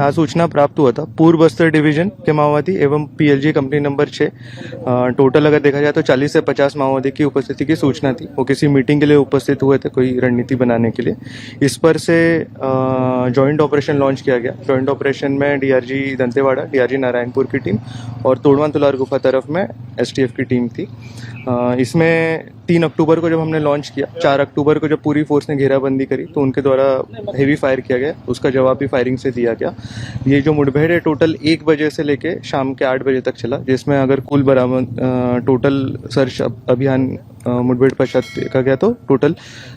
आज सूचना प्राप्त हुआ था पूर्व बस्तर डिवीजन के माओवादी एवं पीएलजी कंपनी नंबर 6 टोटल अगर देखा जाए तो 40 से 50 माओवादी की उपस्थिति की सूचना थी। वो किसी मीटिंग के लिए उपस्थित हुए थे, कोई रणनीति बनाने के लिए। इस पर से जॉइंट ऑपरेशन लॉन्च किया गया। जॉइंट ऑपरेशन में डीआरजी दंतेवाड़ा, डीआरजी नारायणपुर की टीम और तोड़वान तुलार गुफा तरफ में एसटीएफ की टीम थी। इसमें 3 अक्टूबर को जब हमने लॉन्च किया, 4 अक्टूबर को जब पूरी फोर्स ने घेराबंदी करी तो उनके द्वारा हेवी फायर किया गया। उसका जवाब भी फायरिंग से दिया गया। ये जो मुठभेड़ है टोटल 1 बजे से लेके शाम के 8 बजे तक चला, जिसमें अगर कुल बरामद टोटल सर्च अभियान मुठभेड़ पश्चात देखा गया तो टोटल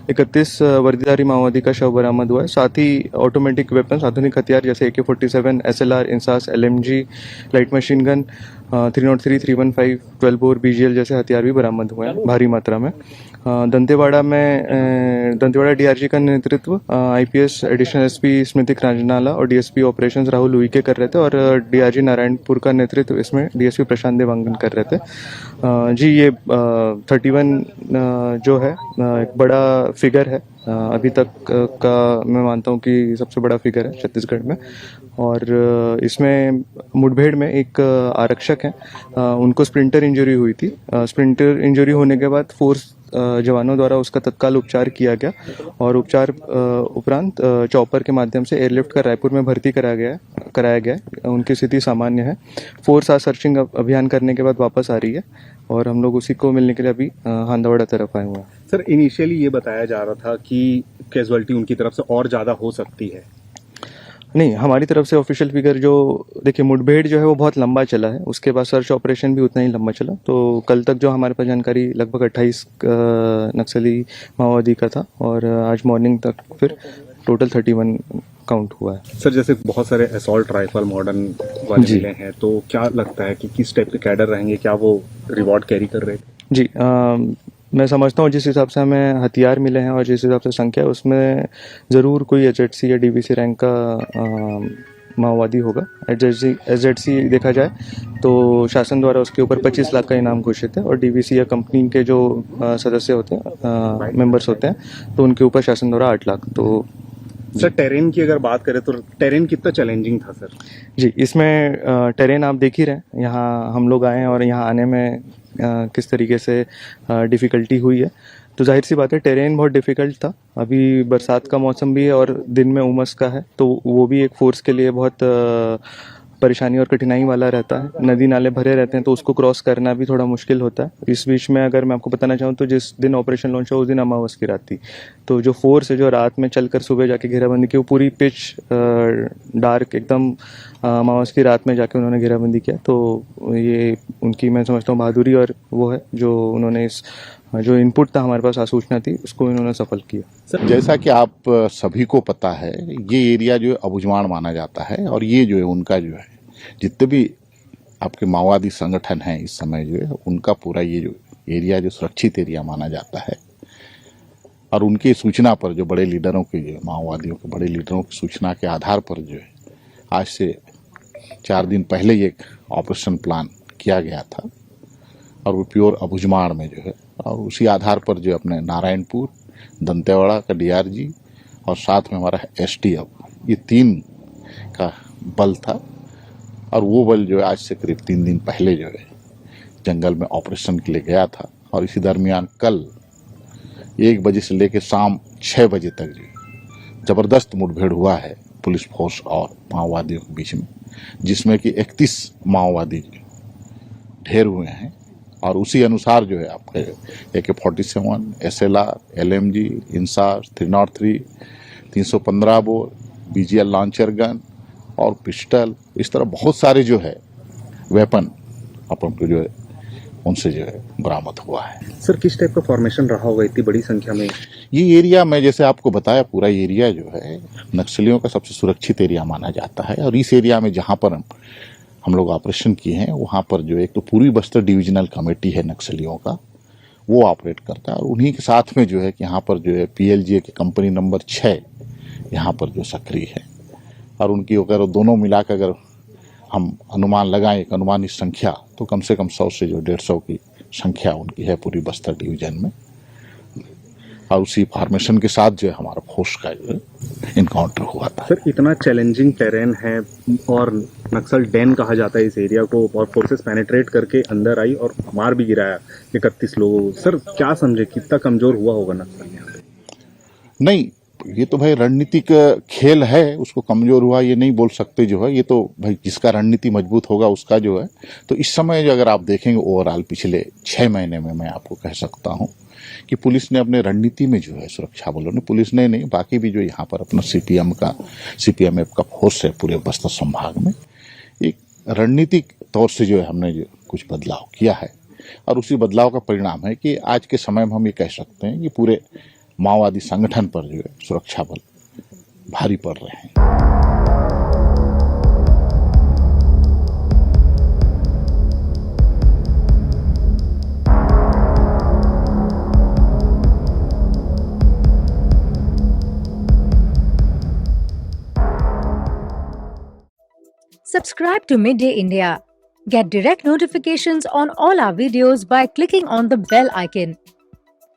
31 वर्दीधारी माओवादी का शव बरामद हुआ है। साथ ही ऑटोमेटिक वेपन्स, आधुनिक हथियार जैसे AK-47, SLR, INSAS, LMG, light machine gun, 303, 315, 12 bore, BGL जैसे हथियार भी बरामद हुए हैं भारी मात्रा में। दंतेवाड़ा डीआरजी का नेतृत्व IPS एडिशनल SP स्मृति क्रांजनाला और DSP ऑपरेशंस राहुल उइके कर रहे थे और डीआरजी नारायणपुर का नेतृत्व इसमें DSP प्रशांत देवांगन कर रहे थे। जी, ये 31 जो है एक बड़ा फिगर है अभी तक का, मैं मानता हूँ कि सबसे बड़ा फिगर है छत्तीसगढ़ में। और इसमें मुठभेड़ में एक आरक्षक हैं, उनको स्प्लिंटर इंजरी हुई थी। स्प्लिंटर इंजरी होने के बाद फोर्स जवानों द्वारा उसका तत्काल उपचार किया गया और उपचार उपरांत चॉपर के माध्यम से एयरलिफ्ट कर रायपुर में भर्ती कराया गया। उनकी स्थिति सामान्य है। फोर्स आज सर्चिंग अभियान करने के बाद वापस आ रही है और हम लोग उसी को मिलने के लिए अभी हांदवाड़ा तरफ आए हुए हैं। सर, इनिशियली ये बताया जा रहा था कि कैजुअलिटी उनकी तरफ से और ज़्यादा हो सकती है। नहीं, हमारी तरफ से ऑफिशियल फिगर जो देखिए, मुठभेड़ जो है वो बहुत लंबा चला है, उसके बाद सर्च ऑपरेशन भी उतना ही लंबा चला। तो कल तक जो हमारे पास जानकारी लगभग 28 नक्सली माओवादी का था और आज मॉर्निंग तक फिर टोटल 31 काउंट हुआ है। सर, जैसे बहुत सारे असॉल्ट राइफल मॉडर्न वाले मिले हैं, तो क्या लगता है कि किस टाइप के कैडर रहेंगे? क्या वो रिवॉर्ड कैरी कर रहे थे? जी, मैं समझता हूँ जिस हिसाब से हमें हथियार मिले हैं और जिस हिसाब से संख्या है, उसमें ज़रूर कोई HHC या DVC रैंक का माओवादी होगा। HHC देखा जाए तो शासन द्वारा उसके ऊपर 25 लाख का इनाम घोषित है और DVC या कंपनी के जो सदस्य होते हैं, मेंबर्स होते हैं, तो उनके ऊपर शासन द्वारा 8 लाख। तो सर, टेरेन की अगर बात करें तो टेरेन कितना चैलेंजिंग था सर? जी, इसमें टेरेन आप देख ही रहे हैं। यहाँ हम लोग आए हैं और यहाँ आने में किस तरीके से डिफ़िकल्टी हुई है, तो जाहिर सी बात है टेरेन बहुत डिफ़िकल्ट था। अभी बरसात का मौसम भी है और दिन में उमस का है, तो वो भी एक फोर्स के लिए बहुत परेशानी और कठिनाई वाला रहता है। नदी नाले भरे रहते हैं तो उसको क्रॉस करना भी थोड़ा मुश्किल होता है। इस बीच में अगर मैं आपको बताना चाहूँ तो जिस दिन ऑपरेशन लॉन्च हुआ उस दिन अमावस की रात थी, तो जो फोर्स है जो रात में चलकर सुबह जाके घेराबंदी की, वो पूरी पिच डार्क एकदम अमावस की रात में जाके उन्होंने घेराबंदी किया। तो ये उनकी, मैं समझता हूँ, बहादुरी और वो है जो उन्होंने इस जो इनपुट था हमारे पास आसूचना थी उसको इन्होंने सफल किया। जैसा कि आप सभी को पता है, ये एरिया जो है अबुझमाड़ माना जाता है और ये जो है उनका जो है जितने भी आपके माओवादी संगठन हैं इस समय जो है उनका पूरा ये जो एरिया जो सुरक्षित एरिया माना जाता है। और उनकी सूचना पर जो बड़े लीडरों के, जो माओवादियों के बड़े लीडरों की सूचना के आधार पर जो है आज से 4 दिन पहले ही एक ऑपरेशन प्लान किया गया था और वो प्योर अबुझमाड़ में जो है, और उसी आधार पर जो अपने नारायणपुर, दंतेवाड़ा का DRG और साथ में हमारा STF, ये 3 का बल था। और वो बल जो है आज से करीब 3 दिन पहले जो है जंगल में ऑपरेशन के लिए गया था और इसी दरमियान कल 1 बजे से लेकर शाम 6 बजे तक जो ज़बरदस्त मुठभेड़ हुआ है पुलिस फोर्स और माओवादियों के बीच में, जिसमें कि 31 माओवादी ढेर हुए हैं। और उसी अनुसार जो है आपके AK-47, SLR, LMG, INSAS, 303, 315 bore, BGL launcher gun और पिस्टल, इस तरह बहुत सारे जो है वेपन अपन को जो है उनसे जो है बरामद हुआ है। सर, किस टाइप का फॉर्मेशन रहा होगा इतनी बड़ी संख्या में? ये एरिया मैं जैसे आपको बताया, पूरा एरिया जो है नक्सलियों का सबसे सुरक्षित एरिया माना जाता है। और इस एरिया में जहाँ पर हम लोग ऑपरेशन किए हैं वहाँ पर जो एक तो पूर्वी बस्तर डिविजनल कमेटी है नक्सलियों का, वो ऑपरेट करता है। और उन्हीं के साथ में जो है कि यहाँ पर जो है PLG की कंपनी नंबर 6 यहाँ पर जो सक्रिय है। और उनकी अगर दोनों मिलाकर अगर हम अनुमान लगाएं, एक अनुमानित संख्या, तो कम से कम 100 से जो 150 की संख्या उनकी है पूरी बस्तर डिवीजन में। और उसी फॉर्मेशन के साथ जो है हमारा फोर्स का जो है इनकाउंटर हुआ था। सर इतना चैलेंजिंग टेरेन है और नक्सल डैन कहा जाता है इस एरिया को, और फोर्सेस पेनिट्रेट करके अंदर आई और मार भी गिराया 31 लोगों को। सर क्या समझे कितना कमजोर हुआ होगा नक्सल यहाँ पे? नहीं, ये तो भाई रणनीतिक खेल है, उसको कमजोर हुआ ये नहीं बोल सकते जो है। ये तो भाई जिसका रणनीति मजबूत होगा उसका जो है। तो इस समय जो अगर आप देखेंगे ओवरऑल पिछले 6 महीने में मैं आपको कह सकता हूं कि पुलिस ने अपने रणनीति में जो है, सुरक्षा बलों ने, पुलिस ने नहीं बाकी भी जो यहाँ पर अपना सीपीएमएफ का फोर्स है पूरे बस्तर संभाग में, एक रणनीतिक तौर से जो है हमने जो कुछ बदलाव किया है। और उसी बदलाव का परिणाम है कि आज के समय में हम ये कह सकते हैं कि पूरे माओवादी संगठन पर जो है सुरक्षा बल भारी पड़ रहे हैं। Subscribe to Midday India. Get direct notifications on all our videos by clicking on the bell icon.